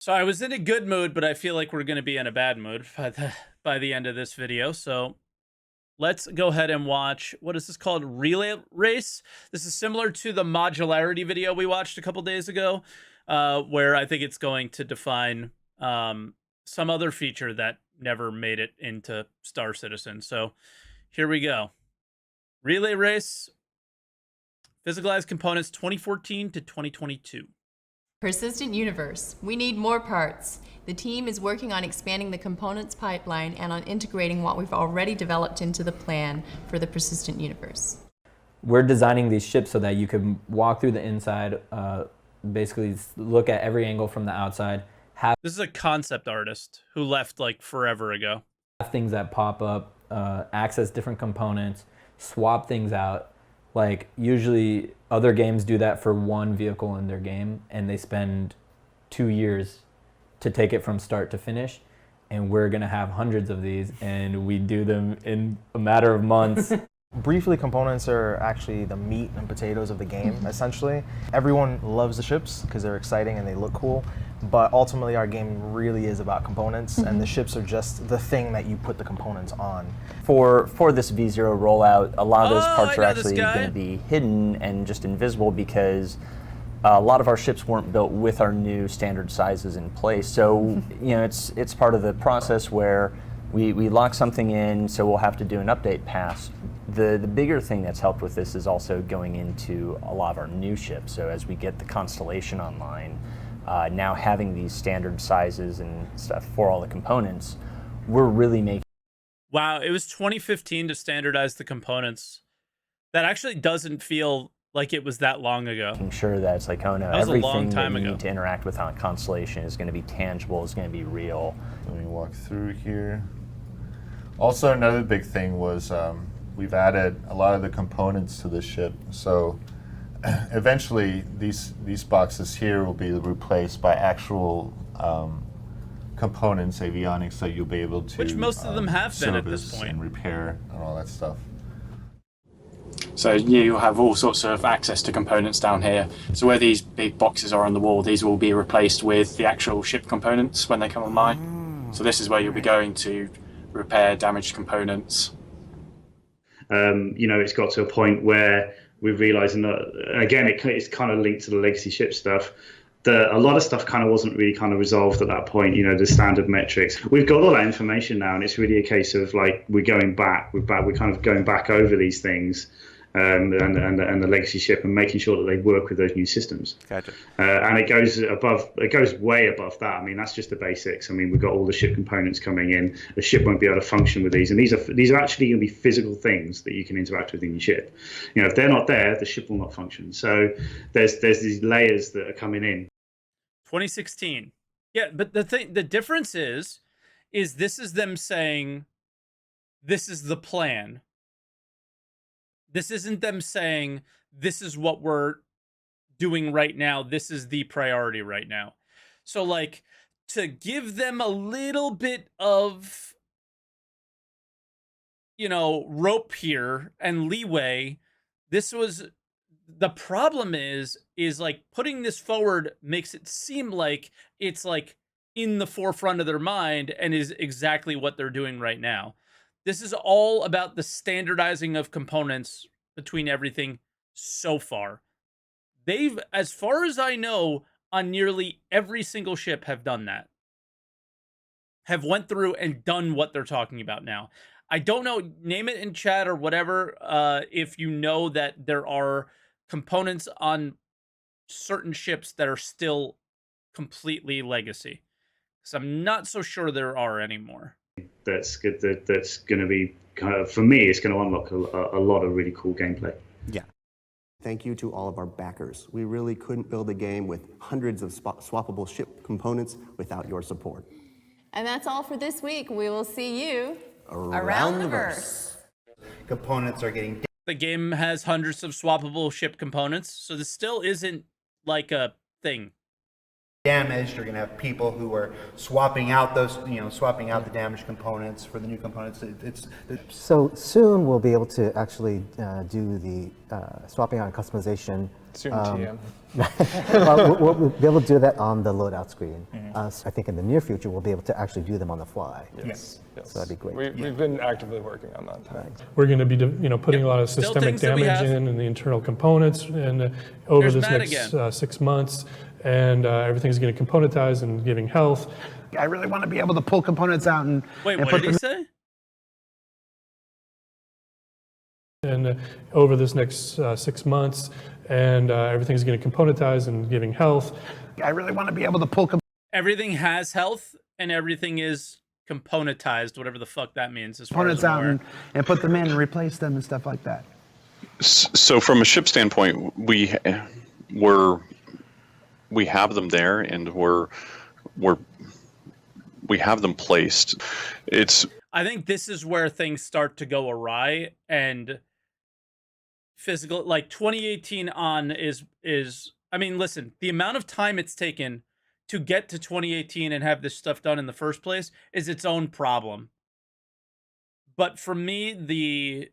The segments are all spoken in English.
So I was in a good mood, but I feel like we're going to be in a bad mood by the end of this video. So let's go ahead and watch, what is this called? Relay Race. This is similar to the modularity video we watched a couple days ago, where I think it's going to define some other feature that never made it into Star Citizen. So here we go. Relay Race, Physicalized Components 2014 to 2022. Persistent universe. We need more parts. The team is working on expanding the components pipeline and on integrating what we've already developed into the plan for the persistent universe. We're designing these ships so that you can walk through the inside, basically look at every angle from the outside. This is a concept artist who left like forever ago. Have things that pop up, access different components, swap things out. Like usually other games do that for one vehicle in their game and they spend 2 years to take it from start to finish. And we're gonna have hundreds of these and we do them in a matter of months. Briefly, components are actually the meat and potatoes of the game, essentially. Everyone loves the ships because they're exciting and they look cool, but ultimately our game really is about components, and the ships are just the thing that you put the components on. For this V0 rollout, a lot of those parts are I know actually this guy. going to be hidden and just invisible because a lot of our ships weren't built with our new standard sizes in place. So you know, it's part of the process where we lock something in, so we'll have to do an update pass. The bigger thing that's helped with this is also going into a lot of our new ships. So as we get the Constellation online, now having these standard sizes and stuff for all the components, we're really making. Wow, it was 2015 to standardize the components. That actually doesn't feel like it was that long ago. Making sure that it's like, oh no, That was a long everything time that you ago. need to interact with on Constellation is going to be tangible, is going to be real. Let me walk through here. Also, another big thing was we've added a lot of the components to the ship. So eventually, these boxes here will be replaced by actual components, avionics that you'll be able to Which most of them have been at this service point. and repair and all that stuff. So you'll have all sorts of access to components down here. So where these big boxes are on the wall, these will be replaced with the actual ship components when they come online. So this is where you'll be going to repair damaged components. You know, it's got to a point where we're realizing that, again, it's kind of linked to the legacy ship stuff, that a lot of stuff kind of wasn't really kind of resolved at that point, you know, the standard metrics. We've got all that information now, and it's really a case of like, we're kind of going back over these things, and the legacy ship, and making sure that they work with those new systems. Gotcha. And it goes way above that. I mean, that's just the basics. I mean, we've got all the ship components coming in. The ship won't be able to function with these, and these are actually going to be physical things that you can interact with in your ship. You know, if they're not there, the ship will not function. So there's these layers that are coming in. 2016. Yeah, but the difference is this is them saying this is the plan. This isn't them saying this is what we're doing right now. This is the priority right now. So like, to give them a little bit of, you know, rope here and leeway, this was, the problem is like putting this forward makes it seem like it's like in the forefront of their mind and is exactly what they're doing right now. This is all about the standardizing of components between everything so far. They've, as far as I know, on nearly every single ship have done that. Have went through and done what they're talking about now. I don't know, name it in chat or whatever, if you know that there are components on certain ships that are still completely legacy. Because I'm not so sure there are anymore. That's good. That's going to be kind of, for me, it's going to unlock a lot of really cool gameplay. Yeah. Thank you to all of our backers. We really couldn't build a game with hundreds of swappable ship components without your support. And that's all for this week. We will see you Around the verse. Components are getting. The game has hundreds of swappable ship components, so this still isn't like a thing. Damaged. You're going to have people who are swapping out those, swapping out the damaged components for the new components. So soon we'll be able to actually do the swapping out and customization Soon TM. Well, we'll be able to do that on the loadout screen. I think in the near future, we'll be able to actually do them on the fly. Yes. So that'd be great. We've been actively working on that. We're going to be, putting a lot of systemic damage in the internal components, and over this next 6 months, and everything's getting componentized and giving health. I really want to be able to pull components out and Wait, and what put did he them. say? And over this next 6 months, and everything's getting componentized and giving health. I really want to be able to pull. Everything has health, and everything is componentized, whatever the fuck that means. As far as Components I'm out aware. and put them in and replace them and stuff like that. So from a ship standpoint, we have them there, and we have them placed. I think this is where things start to go awry, and physical, like 2018 on is I mean, listen, the amount of time it's taken to get to 2018 and have this stuff done in the first place is its own problem. But for me,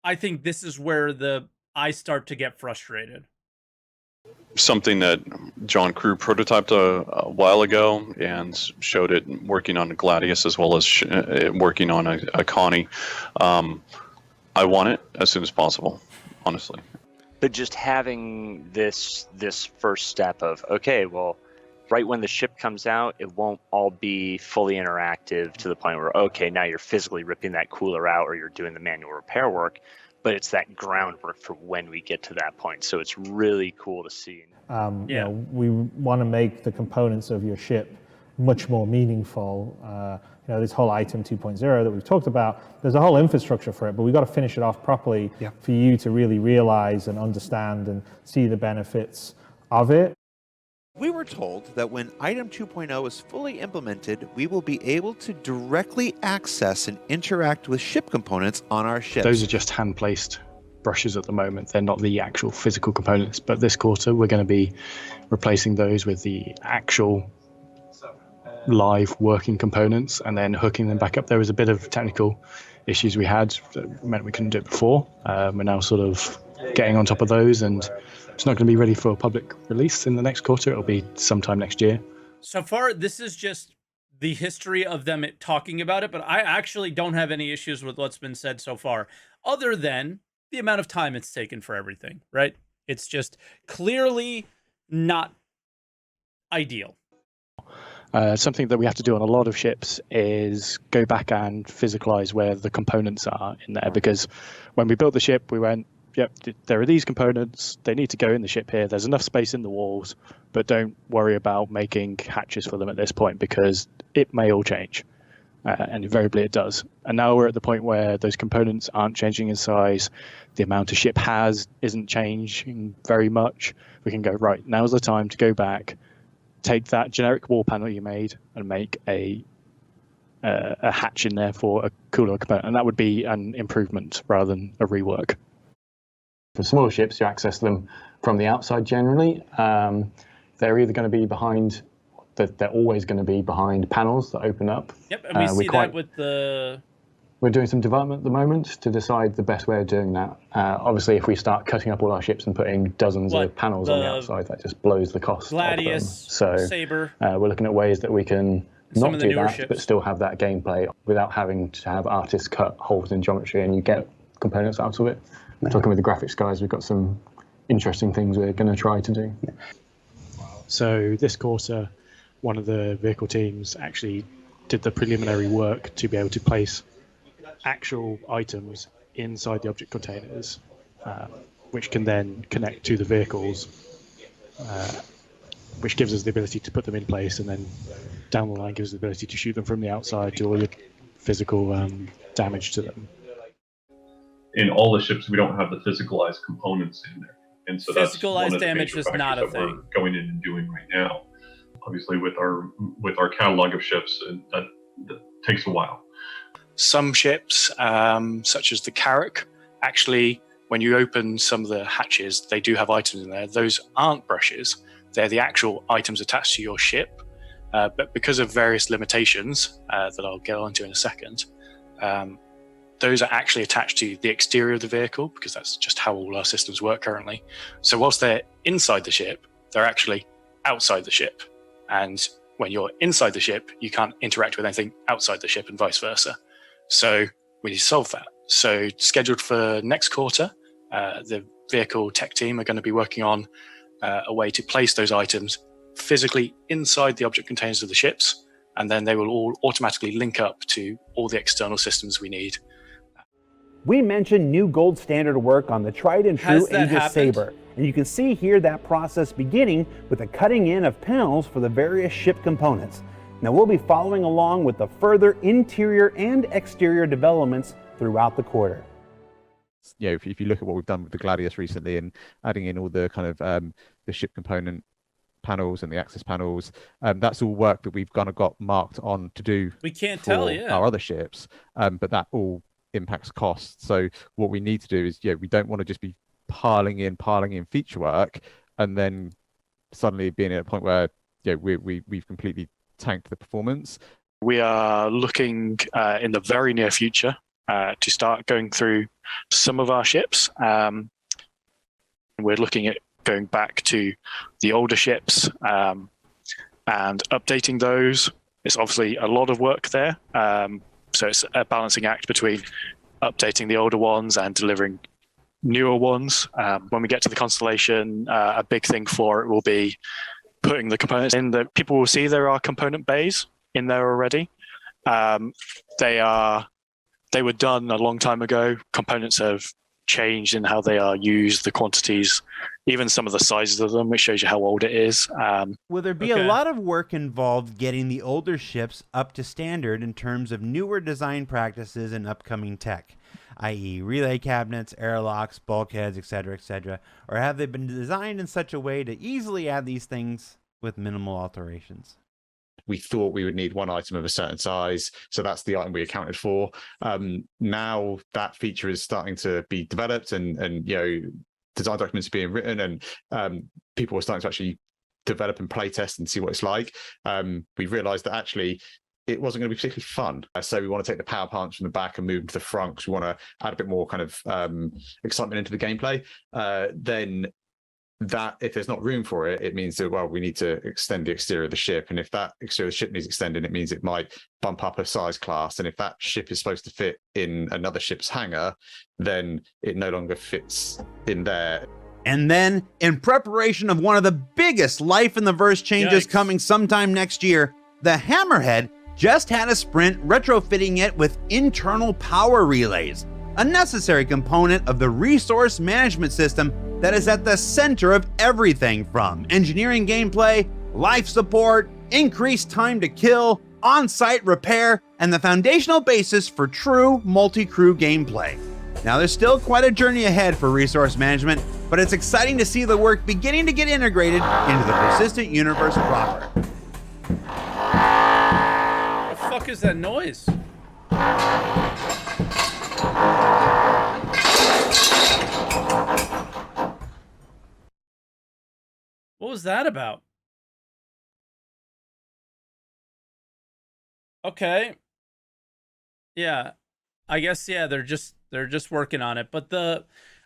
I think this is where I start to get frustrated. Something that John Crew prototyped a while ago and showed it working on a Gladius as well as working on a Connie. I want it as soon as possible, honestly. But just having this first step of, okay, well, right when the ship comes out, it won't all be fully interactive to the point where, okay, now you're physically ripping that cooler out or you're doing the manual repair work, but it's that groundwork for when we get to that point. So it's really cool to see. We want to make the components of your ship much more meaningful. This whole item 2.0 that we've talked about, there's a whole infrastructure for it, but we've got to finish it off properly for you to really realize and understand and see the benefits of it. We were told that when Item 2.0 is fully implemented, we will be able to directly access and interact with ship components on our ships. Those are just hand-placed brushes at the moment. They're not the actual physical components, but this quarter we're going to be replacing those with the actual live working components and then hooking them back up. There was a bit of technical issues we had that meant we couldn't do it before. We're now sort of getting on top of those, and it's not going to be ready for public release in the next quarter. It'll be sometime next year. So far, this is just the history of them talking about it, but I actually don't have any issues with what's been said so far, other than the amount of time it's taken for everything, right? It's just clearly not ideal. Something that we have to do on a lot of ships is go back and physicalize where the components are in there, because when we built the ship, we went, yep, there are these components, they need to go in the ship here, there's enough space in the walls, but don't worry about making hatches for them at this point because it may all change. And invariably it does. And now we're at the point where those components aren't changing in size, the amount a ship has isn't changing very much. We can go, right, now's the time to go back, take that generic wall panel you made and make a hatch in there for a cooler component. And that would be an improvement rather than a rework. For smaller ships, you access them from the outside generally. They're either going to be behind, they're always going to be behind panels that open up. Yep, and we see that with the... We're doing some development at the moment to decide the best way of doing that. Obviously, if we start cutting up all our ships and putting dozens of panels on the outside, that just blows the cost Gladius, of them. So Saber. We're looking at ways that we can not do that, ships. but still have that gameplay without having to have artists cut holes in geometry and you get components out of it. Talking with the graphics guys, we've got some interesting things we're going to try to do. So this quarter, one of the vehicle teams actually did the preliminary work to be able to place actual items inside the object containers, which can then connect to the vehicles, which gives us the ability to put them in place, and then down the line gives us the ability to shoot them from the outside, do all your physical damage to them. In all the ships, we don't have the physicalized components in there, and so that's one of the damage major is factors not a that thing. we're going in and doing right now. Obviously, with our catalog of ships, that takes a while. Some ships, such as the Carrack, actually, when you open some of the hatches, they do have items in there. Those aren't brushes. They're the actual items attached to your ship. But because of various limitations that I'll get onto in a second, those are actually attached to the exterior of the vehicle, because that's just how all our systems work currently. So whilst they're inside the ship, they're actually outside the ship. And when you're inside the ship, you can't interact with anything outside the ship and vice versa. So we need to solve that. So scheduled for next quarter, the vehicle tech team are going to be working on a way to place those items physically inside the object containers of the ships, and then they will all automatically link up to all the external systems we need. We mentioned new gold standard work on the tried and true Has that Aegis happened? Saber, and you can see here that process beginning with the cutting in of panels for the various ship components. Now we'll be following along with the further interior and exterior developments throughout the quarter. You know, if you look at what we've done with the Gladius recently and adding in all the kind of the ship component panels and the access panels, that's all work that we've kind of got marked on to do. We can't for tell, yeah. our other ships, but that all impacts cost. So what we need to do is, we don't want to just be piling in feature work and then suddenly being at a point where we've completely tanked the performance. We are looking in the very near future to start going through some of our ships. We're looking at going back to the older ships and updating those. It's obviously a lot of work there. So it's a balancing act between updating the older ones and delivering newer ones. When we get to the Constellation, a big thing for it will be putting the components in. That people will see there are component bays in there already. They were done a long time ago. Components have changed in how they are used, the quantities, even some of the sizes of them, which shows you how old it is. Will there be a lot of work involved getting the older ships up to standard in terms of newer design practices and upcoming tech, i.e. relay cabinets, airlocks, bulkheads, etc., or have they been designed in such a way to easily add these things with minimal alterations? We thought we would need one item of a certain size, so that's the item we accounted for. Now that feature is starting to be developed, and design documents are being written, and people are starting to actually develop and play test and see what it's like. We've realised that actually it wasn't going to be particularly fun. So we want to take the power plants from the back and move them to the front, because we want to add a bit more kind of excitement into the gameplay. Then that, if there's not room for it, it means that, well, we need to extend the exterior of the ship. And if that exterior of the ship needs extending, it means it might bump up a size class. And if that ship is supposed to fit in another ship's hangar, then it no longer fits in there. And then, in preparation of one of the biggest Life in the Verse changes coming sometime next year, the Hammerhead just had a sprint retrofitting it with internal power relays, a necessary component of the resource management system that is at the center of everything from engineering gameplay, life support, increased time to kill, on-site repair, and the foundational basis for true multi-crew gameplay. Now, there's still quite a journey ahead for resource management, but it's exciting to see the work beginning to get integrated into the persistent universe proper. What the fuck is that noise? What was that about? Okay. Yeah. I guess, yeah, they're just working on it. But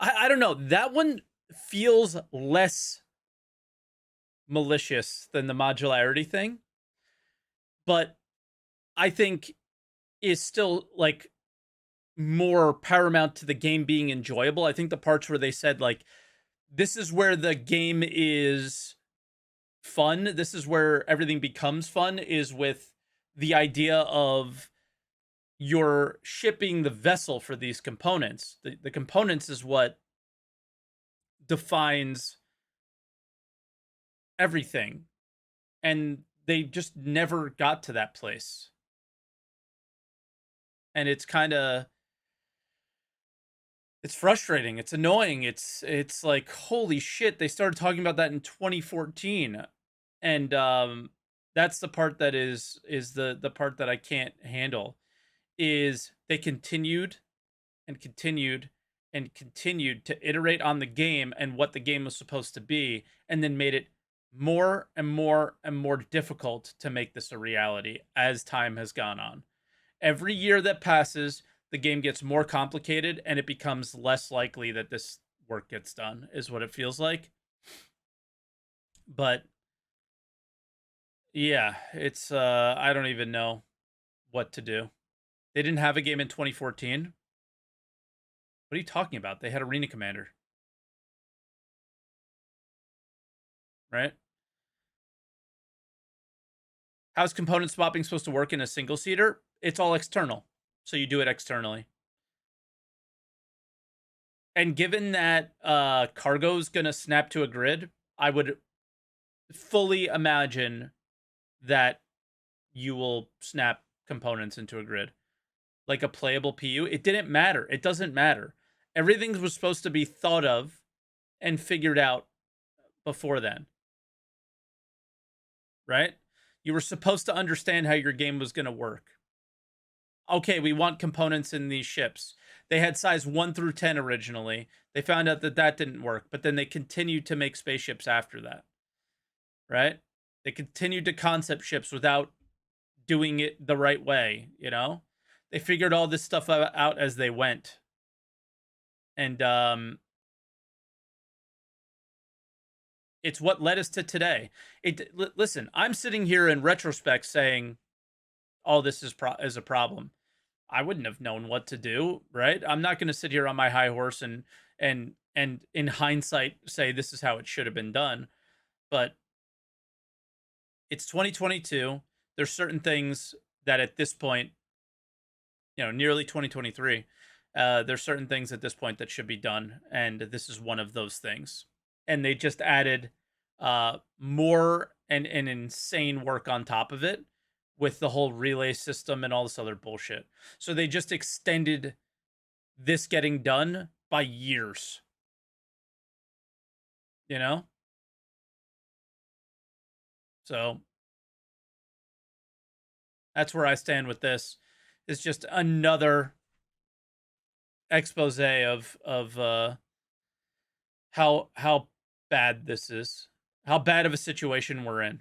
I don't know. That one feels less malicious than the modularity thing. But I think is still like more paramount to the game being enjoyable. I think the parts where they said like, this is where the game is fun, this is where everything becomes fun, is with the idea of you're shipping the vessel for these components. The components is what defines everything. And they just never got to that place. And it's kind of, it's frustrating. It's annoying. It's like, holy shit, they started talking about that in 2014. And that's the part that is the part that I can't handle, is they continued and continued and continued to iterate on the game and what the game was supposed to be, and then made it more and more and more difficult to make this a reality as time has gone on. Every year that passes, the game gets more complicated and it becomes less likely that this work gets done, is what it feels like. But yeah, it's I don't even know what to do. They didn't have a game in 2014. What are you talking about? They had Arena Commander. Right? How's component swapping supposed to work in a single seater? It's all external. So you do it externally. And given that cargo's going to snap to a grid, I would fully imagine that you will snap components into a grid. Like a playable PU. It didn't matter. It doesn't matter. Everything was supposed to be thought of and figured out before then. Right? You were supposed to understand how your game was going to work. Okay, we want components in these ships. They had size 1 through 10 originally. They found out that that didn't work, but then they continued to make spaceships after that. Right? They continued to concept ships without doing it the right way, you know? They figured all this stuff out as they went. And it's what led us to today. Listen, I'm sitting here in retrospect saying all this is a problem. I wouldn't have known what to do, right? I'm not going to sit here on my high horse and in hindsight say this is how it should have been done. But it's 2022. There's certain things that at this point, you know, nearly 2023, there's certain things at this point that should be done, and this is one of those things. And they just added more and insane work on top of it with the whole relay system and all this other bullshit. So they just extended this getting done by years. You know? So that's where I stand with this. It's just another expose of how bad this is. How bad of a situation we're in.